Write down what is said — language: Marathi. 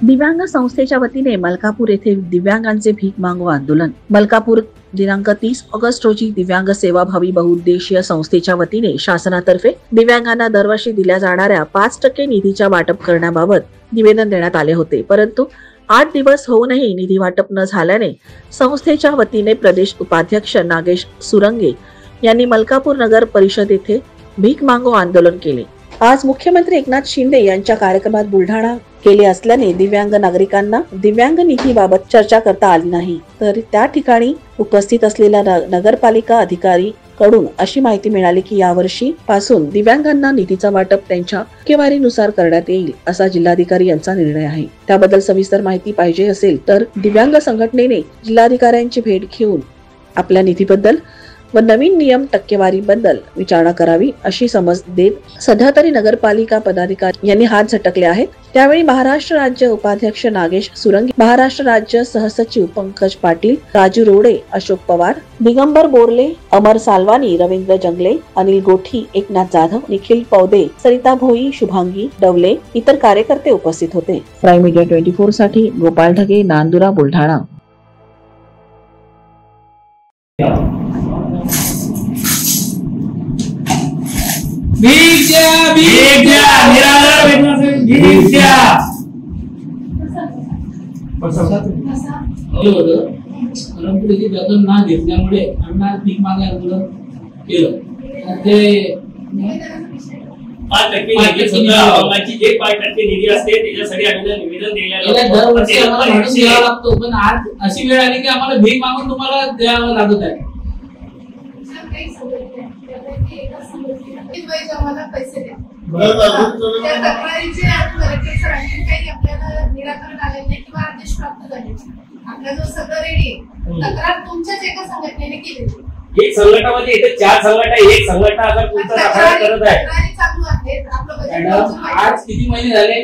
दिव्यांग संस्थेच्या वतीने मलकापूर येथे दिव्यांगांचे भीक मागो आंदोलन। मलकापूर दिनांक 30 ऑगस्ट रोजी दिव्यांग सेवाभावी बहुउद्देशीय संस्थेच्या वतीने शासनातर्फे दिव्यांगांना दरवर्षी दिल्या जाणाऱ्या 5% निधीच्या वाटप करण्याबाबत निवेदन देण्यात आले होते, परंतु 8 दिवस होऊनही निधी वाटप न झाल्याने संस्थेच्या वतीने प्रदेश उपाध्यक्ष नागेश सुरंगे यांनी मलकापूर नगर परिषद येथे भीक मागो आंदोलन केले। आज मुख्यमंत्री एकनाथ शिंदे यांच्या कार्यक्रमात बुलढाणा केले असल्याने दिव्यांग नागरिकांना दिव्यांग निधीबाबत चर्चा करता आली नाही, तर त्या ठिकाणी उपस्थित असलेल्या नगरपालिका अधिकारी कडून अशी माहिती मिळाली की यावर्षी पासून दिव्यांगांना निधीचा वाटप त्यांच्या टक्केवारीनुसार करण्यात येईल असा जिल्हाधिकारी यांचा निर्णय आहे। त्याबद्दल सविस्तर माहिती पाहिजे असेल तर दिव्यांग संघटनेने जिल्हाधिकाऱ्यांची भेट घेऊन आपल्या निधीबद्दल व नवीन नियम टक्केवारीबद्दल विचारणा करावी अशी समज देत सध्या तरी नगरपालिका पदाधिकारी यांनी हात झटकले आहेत। त्यावेळी महाराष्ट्र राज्य उपाध्यक्ष नागेश सुरंगे, महाराष्ट्र राज्य सहसचिव पंकज पाटील, राजू रोडे, अशोक पवार, दिगंबर बोरले, अमर सालवानी, रवींद्र जंगले, अनिल गोठी, एकनाथ जाधव, निखिल पौदे, सरिता भोई, शुभांगी डवले इतर कार्यकर्ते उपस्थित होते। प्राईम मीडिया 24 साठी गोपाल ढगे, नांदुरा, बुलढाणा। परंतु त्यातून ना घेतल्यामुळे आम्हाला भीक मागे आंदोलन केलं। ते 5% जे 5% निधी असते त्याच्यासाठी आम्ही निवेदन द्यायला लागतो, पण आज अशी वेळ आली की आम्हाला भीक मागून तुम्हाला द्यावं लागत आहे। पैसे द्या त्या तक्रारीचे कलेक्टर सरांनी काही आपल्याला निराकरण आलेलं नाही किंवा आदेश प्राप्त झाले। आपला जो सगळं रेडी आहे तक्रार तुमच्याच एका संघटनेने केली। एक संघटनामध्ये इथे 4 संघटना, एक संघटना आता तुमचा तक्रार करत आहे। तक्रारी चालू आहेत। आपलं बजेट आज किती महिने झाले?